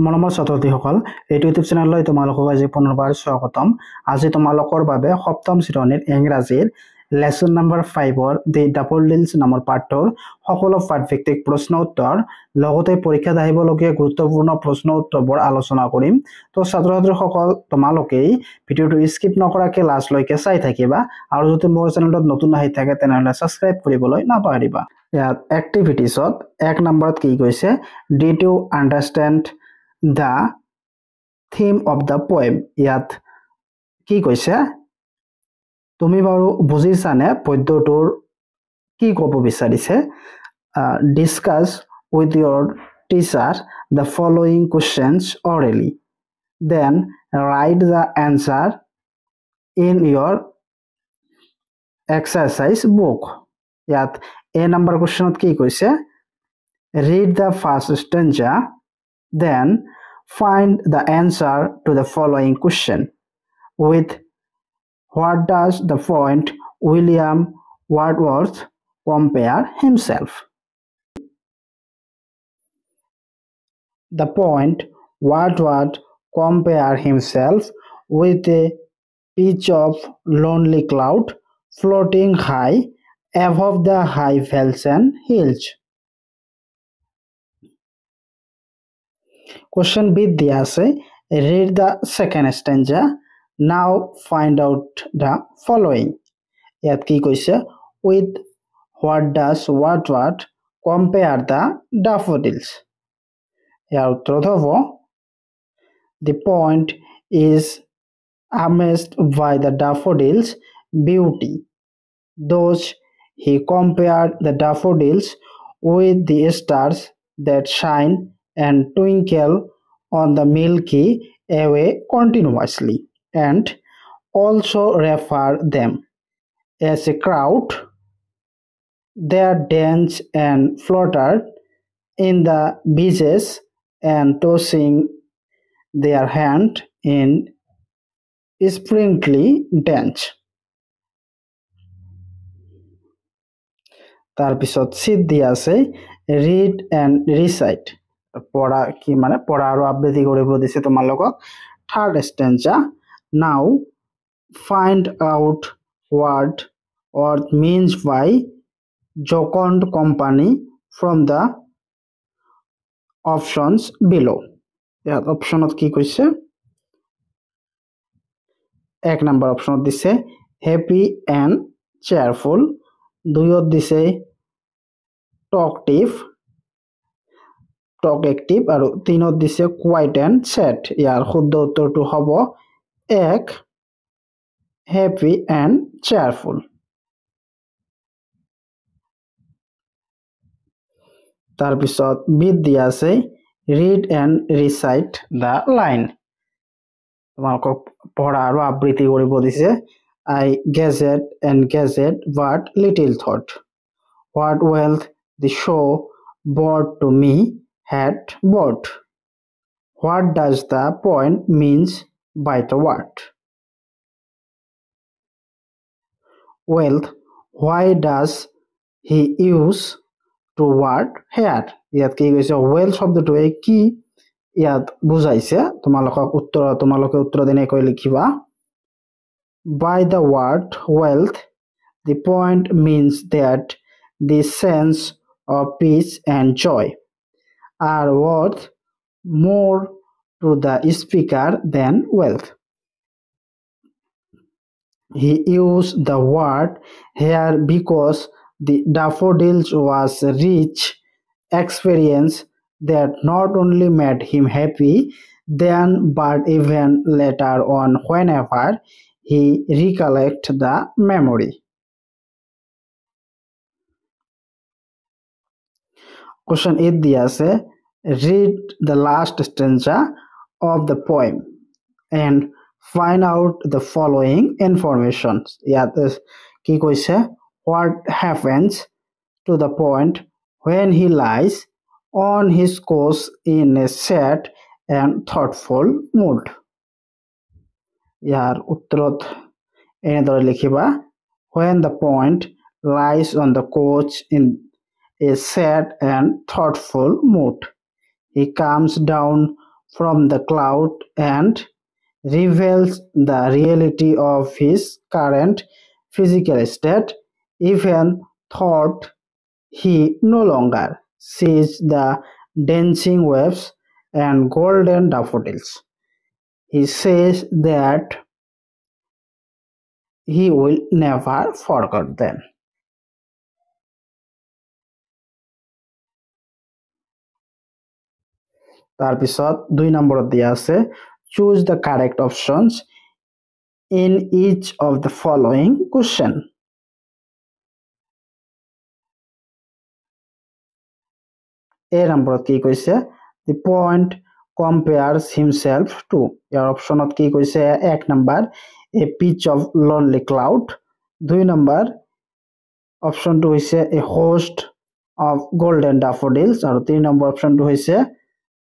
মৰমৰ ছাত্ৰছাত্ৰীসকল, এইটো ইউটিউব চেনেললৈ তোমালোকক আজি পুনৰবাৰ স্বাগতম। আজি তোমালোকৰ বাবে সপ্তম শ্ৰেণীৰ ইংৰাজীৰ লেসন নাম্বাৰ 5ৰ দি ডাবল ডিলছ নামৰ পাঠটোৰ সকলো পাঠভিত্তিক প্ৰশ্ন উত্তৰ লগতে পৰীক্ষাত আহিবলগীয়া গুৰুত্বপূৰ্ণ প্ৰশ্ন উত্তৰবোৰ আলোচনা কৰিম। তো ছাত্ৰছাত্ৰীসকল, তোমালোকে ভিডিঅ'টো স্কিপ নকৰাকৈ লাষ্টলৈকে চাই থাকিবা আৰু যদি মোৰ চেনেলটোত নতুন আহি থাকে তেনেহ'লে ছাবস্ক্ৰাইব কৰিবলৈ নাপাহৰিবা। ইয়াত এক্টিভিটিছত 1 নম্বৰত কি কৈছে, D to understand the theme of the poem। ইয়াত কি কৈছে, তুমি বাৰু বুজিছানে পদ্যটোৰ কি ক'ব বিচাৰিছে? Discuss with your teacher the following questions orally, then write the answer in your exercise book। ইয়াত A নম্বৰ কুৱেশ্যনত কি কৈছে, read the first stanza, then find the answer to the following question with what does the poet William Wordsworth compare himself? The poet Wordsworth compare himself with a pitch of lonely cloud floating high above the high vales and hills। Question B দিয়া আছে, read the second stanza, now find out the following। ইয়াত কি কৈছে, with what does Wordsworth compare the daffodils? ইয়াৰ উত্তৰত হ'ব, the poet is amazed by the daffodils' beauty, thus he compared the daffodils with the stars that shine and twinkle on the Milky Way continuously, and also refer them as a crowd that dance and flutter in the breezes and tossing their hand in sprightly dance। তাৰপিছত চিট দিয়া আছে, read and recite। পঢ়া কি মানে পঢ়া আৰু আবৃত্তি কৰিব দিছে তোমালোকক। Third stanza, now find out what Wordsworth means by jocund company from the options below। ইয়াত অপশ্যনত কি কৈছে, 1 নম্বৰ অপশ্যনত দিছে happy and cheerful, 2ত দিছে talkative আৰু 3ত দিছে quiet and sad। ইয়াৰ শুদ্ধ উত্তৰটো হ'ব 1, happy and cheerful। তাৰপিছত বিত দিয়া আছে, read and recite the line। তোমালোকক পঢ়া আৰু আবৃত্তি কৰিব দিছে। I gazed and gazed but little thought what wealth the show brought to me had brought। What does the poet means by the word wealth? Why does he use to word here? ইয়াত কি কৈছে, wealth শব্দটোৱে কি ইয়াত বুজাইছে, তোমালোকে উত্তৰ দিনেকৈ লিখিবা। By the word wealth, the point means that the sense of peace and joy are worth more to the speaker than wealth। He used the word here because the daffodils was a rich experience that not only made him happy then but even later on whenever he recollect the memory। Question 8 দিয়া আছে, read the last stanza of the poem and find out the following information। ইয়াত কি কৈছে, what happens to the poet when he lies on his couch in a sad and thoughtful mood। ইয়াৰ উত্তৰত এনেদৰে লিখিবা, when the poet lies on the couch in a sad and thoughtful mood, he calms down from the cloud and reveals the reality of his current physical state, even thought he no longer sees the dancing waves and golden daffodils. He says that he will never forget them. তাৰপিছত 2 নম্বৰত দিয়া আছে choose the correct options in each of the following question. A নম্বৰত কি কৈছে the point compares himself to ইয়াৰ অপশনত কি কৈছে 1 number a pitch of lonely cloud 2 number অপশনটো হৈছে a host of golden daffodils আৰু 3 নম্বৰ অপশনটো হৈছে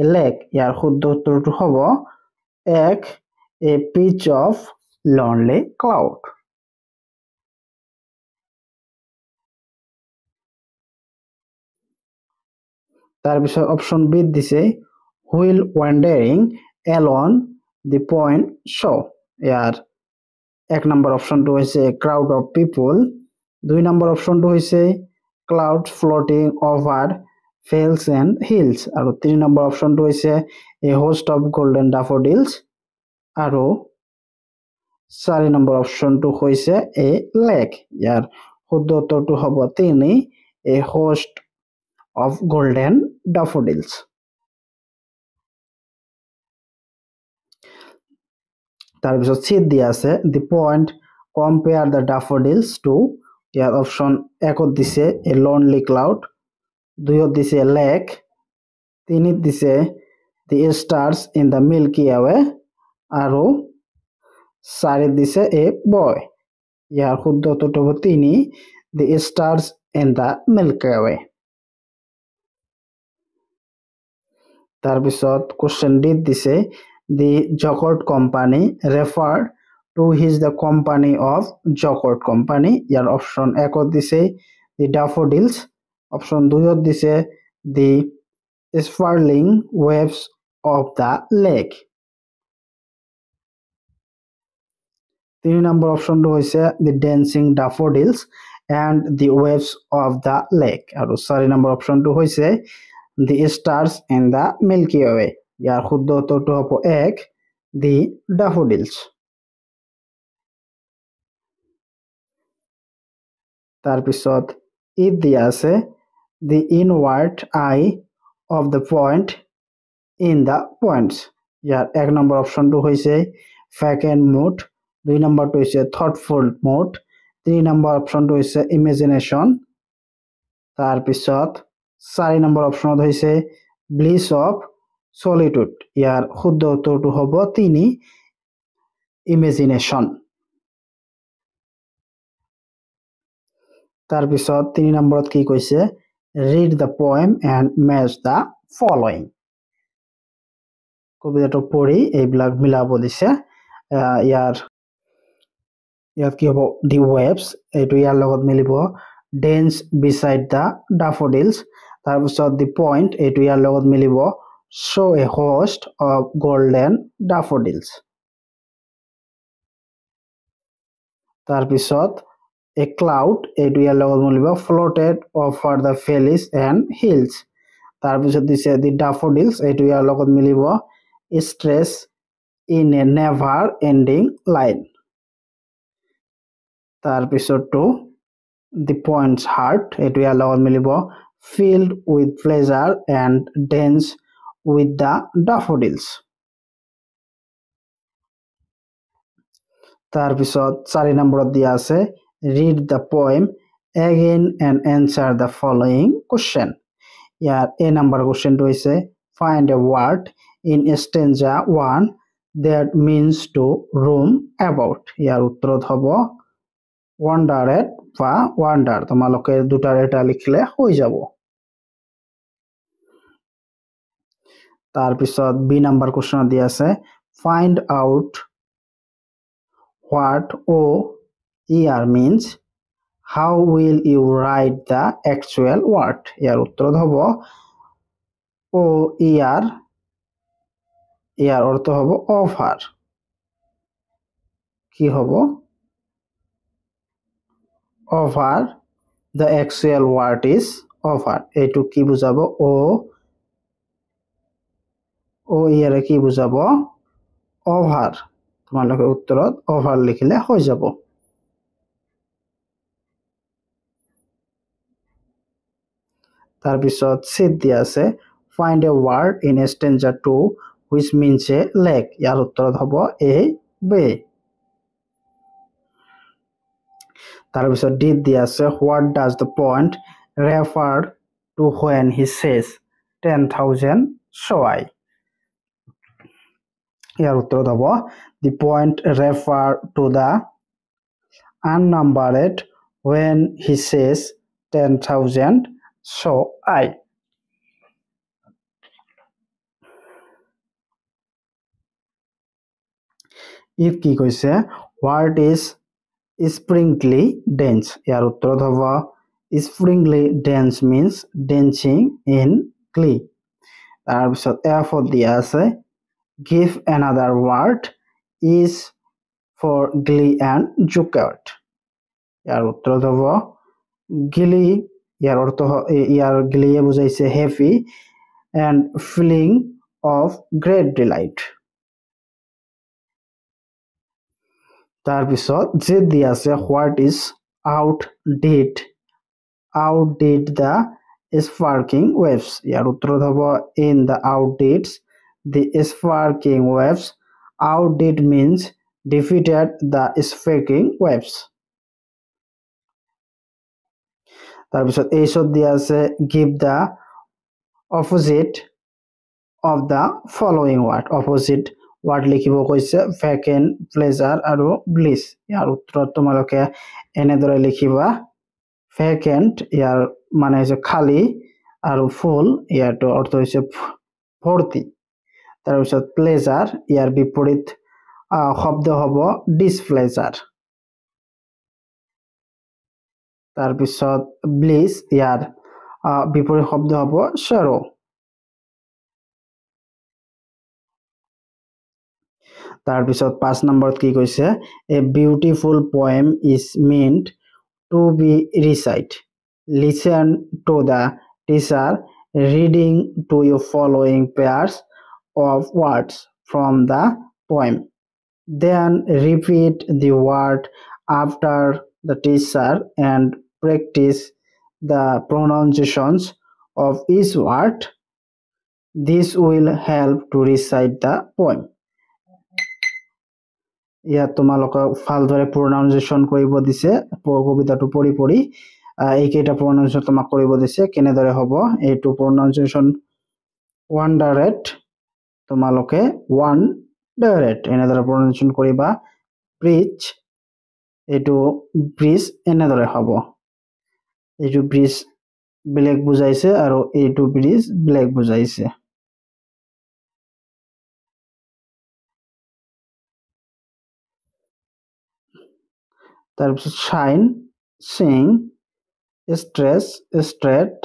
a lake ইয়াৰ শুদ্ধ উত্তৰটো হ'ব 1 a pitch of lonely cloud. তাৰপিছত অপশন বি দিছে while wandering alone the point show ইয়াৰ 1 নম্বৰ অপশনটো হৈছে a crowd of people 2 number অপশনটো হৈছে clouds floating over vales and hills আৰু 3 নম্বৰ অপশনটো হৈছে a host of golden daffodils আৰু 4 নম্বৰ অপশনটো হৈছে a lake ইয়াৰ শুদ্ধ উত্তৰটো হ'ব 3 a host of golden daffodils. তাৰপিছত চিট দিয়া আছে the point compare the daffodils to ইয়াৰ অপশন 1ত দিছে a lonely cloud 2ত দিছে a lake 3ত দিছে the stars in the milky way আৰু 4ত দিছে a boy ইয়াৰ শুদ্ধ উত্তৰটো হ'ব 3 the stars in the milky way. তাৰপিছত কোশ্চেন ডি দিছে the Jokot company refer to his the company of Jokot company ইয়াৰ অপশন 1ত দিছে the daffodils অপশন 2ত দিছে the swirling waves of the lake 3 number অপশনটো হৈছে the dancing daffodils and the waves of the lake আৰু 4 number অপশনটো হৈছে the stars in the milky way ইয়াৰ শুদ্ধ উত্তৰটো হ'ব 1 the daffodils. তাৰপিছত ইত দিয়া আছে the inward eye of the point in the points ইয়াৰ 1 নম্বৰ অপশনটো হৈছে vacant mood 2 নম্বৰটো হৈছে thoughtful mood 3 নম্বৰ অপশনটো হৈছে imagination তাৰপিছত 4 নম্বৰ অপশনত হৈছে bliss of solitude ইয়াৰ শুদ্ধ উত্তৰটো হ'ব 3 imagination. তাৰপিছত 3 নম্বৰত কি কৈছে read the poem and match the following কবিতাটো পঢ়ি এইবিলাক মিলাব দিছে ইয়াত কি হ'ব the waves এইটো ইয়াৰ লগত মিলিব dance beside the daffodils তাৰপিছত the point এইটো ইয়াৰ লগত মিলিব show a host of golden daffodils তাৰপিছত a cloud এইটো ইয়াৰ লগত মিলিব floated over the valleys and hills তাৰপিছত দিছে the daffodils এইটো ইয়াৰ লগত মিলিব stress in a never ending line তাৰপিছতটো the points heart এইটো ইয়াৰ লগত মিলিব filled with pleasure and dance with the daffodils তাৰপিছত 4 নম্বৰত দিয়া আছে read the poem again and answer the following question year a number questionটো হৈছে find a word in stanza 1 that means to roam about ইয়াৰ উত্তৰত হ'ব wandered বা wander তোমালোকে দুটাৰ এটা লিখিলে হৈ যাব তাৰপিছত b number question দিয়া আছে find out what OER means how will you write the actual word ইয়াৰ উত্তৰত হ'ব OER ইয়াৰ অৰ্থ হব অফাৰ কি হব offer the actual word is offer এইটো কি বুজাব ও ইয়াৰে কি বুজাব অভাৰ তোমালোকে উত্তৰত অভাৰ লিখিলে হৈ যাব তাৰ পিছত সেট দিয়া আছে find a word in a stanza 2 which means a lake ইয়াৰ উত্তৰত হ'ব a bay তাৰ পিছত ডি দিয়া আছে what does the point refer to when he says 10,000 soy ইয়াৰ উত্তৰত হ'ব the point refer to the unnumbered when he says 10,000 soy if কি কৈছে what is sprinkly dance ইয়াৰ উত্তৰত হ'ব sprinkly dance means dancing in glee তাৰ পিছত f দিয়া আছে give another word is for glee and joker ইয়াৰ উত্তৰত হ'ব glee ইয়াৰ অৰ্থ ইয়াৰ glee বুজাইছে happy and feeling of great delight তাৰ পিছত যে দিয়া আছে what is outdid the sparking waves ইয়াৰ উত্তৰত হ'ব in the outdids the sparking waves outdid means defeated the sparking waves তাৰ পিছত এইছত দিয়া আছে give the opposite of the following word opposite word লিখিব কৈছে vacant pleasure আৰু bliss ইয়াৰ উত্তৰত তোমালোকে এনেদৰে লিখিবা vacant ইয়াৰ মানে হৈছে খালি আৰু full ইয়াৰটো অৰ্থ হৈছে ভৰ্তি তাৰ পিছত pleasure ইয়াৰ বিপৰীত শব্দ হ'ব displeasure তাৰ পিছত bliss ইয়াৰ বিপৰীত শব্দ হ'ব sorrow তাৰ পিছত 5 নম্বৰত কি কৈছে a beautiful poem is meant to be recite listen to the teacher reading to you following pairs of words from the poem then repeat the word after the teacher and practice the pronunciations of each word this will help to recite the poem ইয়াত তোমালোকে ভালদৰে pronunciation কৰিব দিছে কবিতাটো পঢ়ি পঢ়ি এইকেইটা pronunciation তোমাক কৰিব দিছে কেনেদৰে হ'ব এইটো pronunciation wondered তোমালোকে wondered এনেদৰে pronunciation কৰিবা bridge এইটো bridge এনেদৰে হ'ব এইটো bridge বেলেগ বুজাইছে আৰু এইটো bridge বেলেগ বুজাইছে তাৰপিছত shine sing stress straight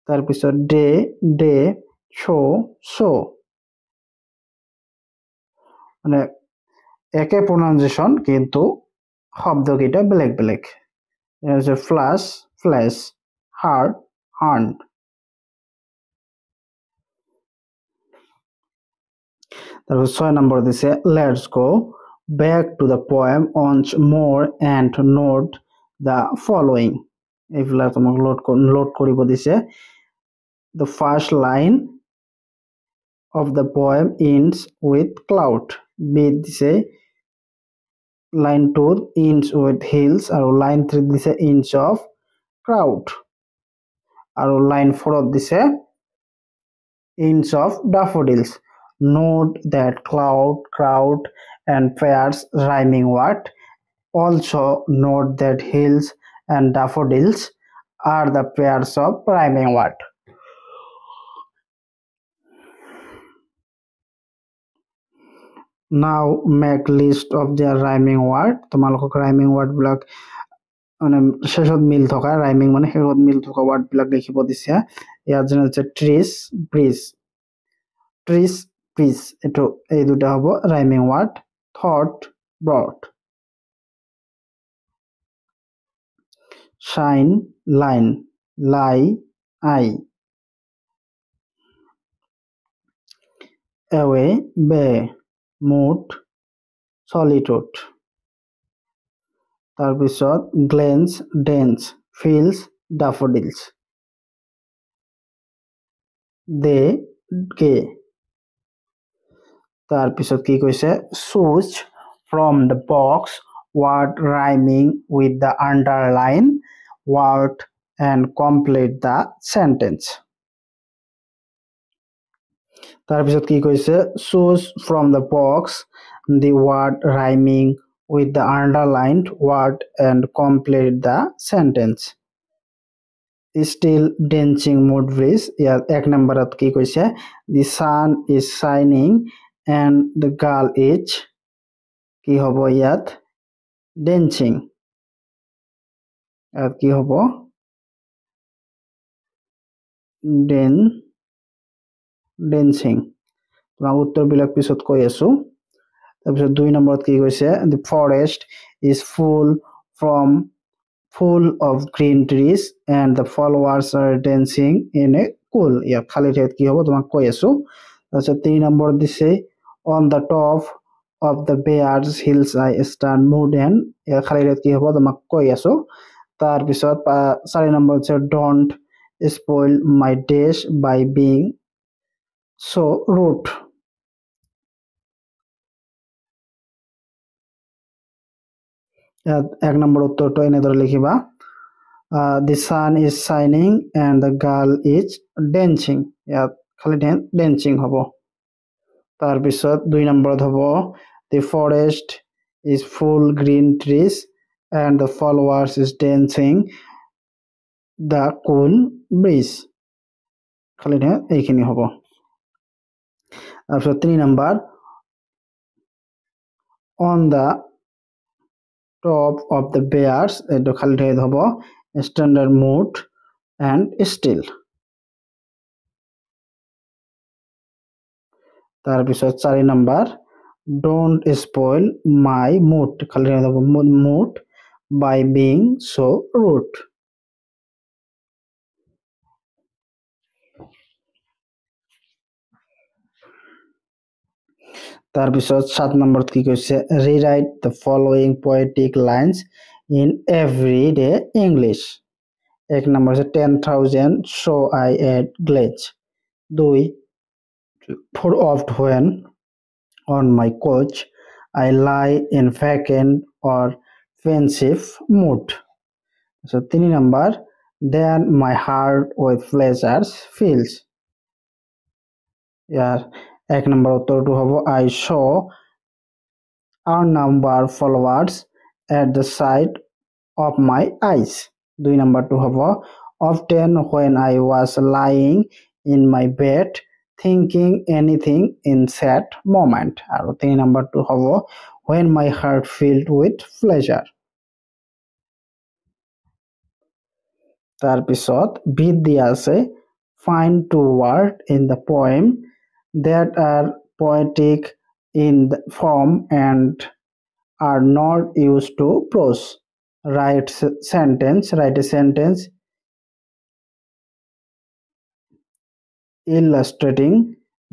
তাৰপিছত day show মানে একে pronunciation কিন্তু শব্দকেইটা বেলেগ বেলেগ এছে flash heart hand তাৰপিছত 6 নম্বৰ দিছে let's go back to the poem once more and note the following এইফালে তোমাক লোড কৰিব দিছে the first line of the poem ends with cloud b দিছে line 2 ends with hills আৰু line 3 দিছে ends of crowd আৰু line 4 দিছে ends of daffodils note that cloud crowd and pairs rhyming word also note that hills and daffodils are the pairs of rhyming word now make list of their rhyming word তোমালোকক rhyming word বিলাক মানে শেষত মিল থকা rhyming মানে শেষত মিল থকা word বিলাক লিখিব দিছে ইয়ার জন্য হচ্ছে ট্রিস ব্রিজ, ট্রিস ব্রিজ, এটা এই দুটা হবো rhyming word. Thought broad, shine line, lie I, away bay, mood solitude, তাৰপিছত glance dense, fields daffodils, they gay. তাৰপিছত কি কৈছে choose from the box word rhyming with the underline word and complete the sentence. তাৰপিছত কি কৈছে choose from the box the word rhyming with the underlined word and complete the sentence. Still dancing mood breeze, ইয়াত 1 নম্বৰত কি কৈছে the sun is shining and the girl is কি হ'ব ইয়াত dancing, ইয়াত কি হ'ব dancing। তোমাক উত্তৰবিলাক পিছত কৈ আছো। তাৰপিছত 2 নম্বৰত কি কৈছে the forest is full of green trees and the flowers are dancing in a cool, ইয়াত খালি ঠাইত কি হ'ব তোমাক কৈ আছো। তাৰপিছত 3 নম্বৰত দিছে on the top of the bears hills I stand mood and, ইয়াত খালি ঠাইত কি হ'ব তোমাক কৈ আছো। তাৰপিছত 4 নম্বৰ আছে don't spoil my days by being so rude, ইয়াত 1 নম্বৰ উত্তৰটো এনেদৰে লিখিবা the sun is shining and the girl is dancing, ইয়াত খালি dancing হ'ব। তাৰপিছত 2 নম্বৰত হ'ব the forest is full green trees and the flowers is dancing the cool breeze, খালি এইখিনি হ'ব। তাৰপিছত 3 number on the top of the bears, এইটো খালি ঠাইত হ'ব standard mood and still। তাৰপিছত 4 number don't spoil my mood, খালি ঠাইত হ'ব mood by being so rude। তাৰপিছত 7 নম্বৰত কি কৈছে rewrite the following poetic lines in everyday English। 1 number আছে 10,000 so I ate glaze, 2 for oft when on my couch I lie in vacant or pensive mood। so 3 number then my heart with pleasures fills, year 1 number উত্তৰটো হ'ব I saw unnumbered flowers at the side of my eyes। 2 নম্বৰটো হ'ব often when I was lying in my bed thinking anything in sad moment, আৰু 3 নম্বৰটো হ'ব when my heart filled with pleasure। তাৰপিছত beet দিয়া আছে find 2 words in the poem that are poetic in the form and are not used to prose, write a sentence illustrating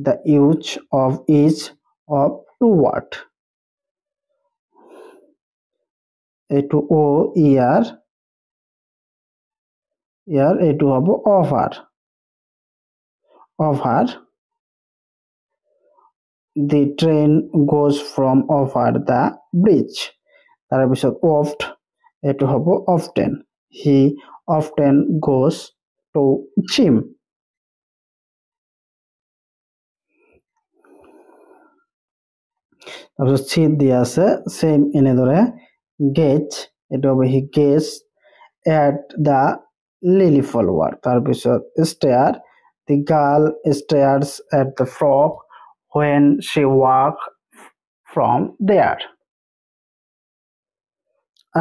the use of each of 2 words। এইটো ও ইয়ার এইটো হ'ব over, the train goes from over the bridge। তাৰপিছত oft এইটো হ'ব often, he often goes to gym। তাৰপিছত শীত দিয়া আছে same এনেদৰে gauge, এইটো হ'ব he gazed at the lily flower। তাৰপিছত stare, the girl stares at the frog when she walks from there।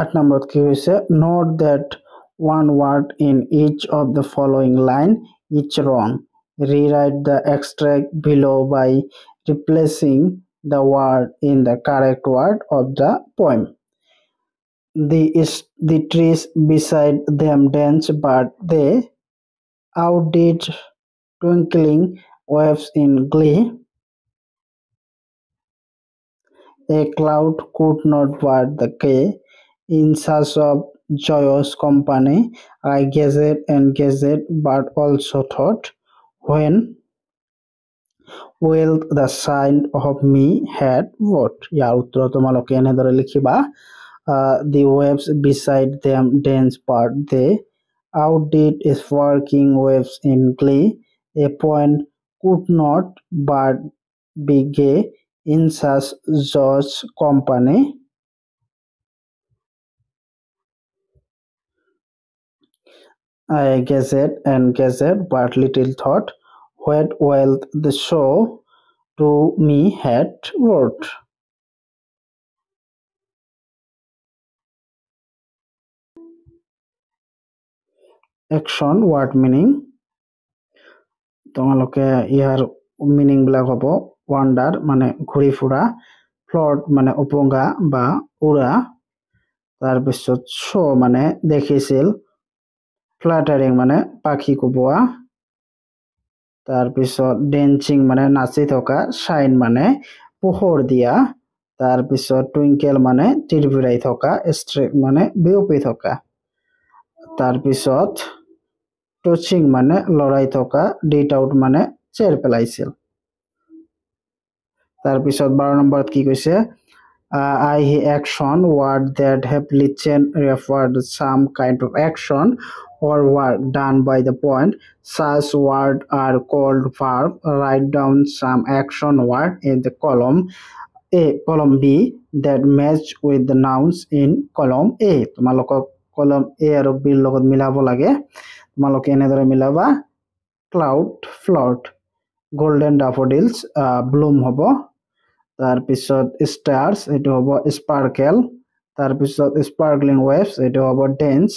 8 নম্বৰত কি হৈছে note that one word in each of the following line It's wrong. Rewrite the extract below by replacing the word in the correct word of the poem. The trees beside them dance, but they outdid twinkling waves in glee. A cloud could not but the K. In search of joyous company, I gazed and gazed, but also thought, when will the sign of me had what? ইয়াৰ উত্তৰ তোমালোকে এনেদৰে লিখিবা the waves beside them dance but they outdid sparkling waves in glee. A point could not but be gay in such joyous company. I gazed and gazed, but little thought what wealth the show to me had worth. Action word meaning তোমালোকে ইয়াৰ meaning বিলাক হ'ব ওয়ান্ডাৰ মানে ঘূৰি ফুৰা, float মানে উপঙা বা উৰা, তাৰপিছত শো মানে দেখিছিল, ফ্লাটাৰিং মানে পাখি কোবোৱা, তাৰপিছত ডেন্সিং মানে নাচি থকা, শাইন মানে পোহৰ দিয়া, তাৰপিছত টুইংকেল মানে তিৰবিৰাই থকা, ষ্ট্ৰেক মানে বিয়পি থকা, তাৰপিছত টচিং মানে লৰাই থকা, ডিট আউট মানে চেৰ পেলাইছিল। তাৰপিছত 12 নম্বৰত কি কৈছে I action word that have written referred some kind of action or work done by the point. Such words are called verb. Write down some action word in the column A, column B that match with the nouns in column A. তোমালোকক column A আৰু B ৰ লগত মিলাব লাগে। তোমালোকে এনেদৰে মিলাবা cloud, float, golden daffodils, bloom হ'ব, তাৰপিছত stars এটো হ'ব sparkle, তাৰপিছত sparkling waves এটো হ'ব dance,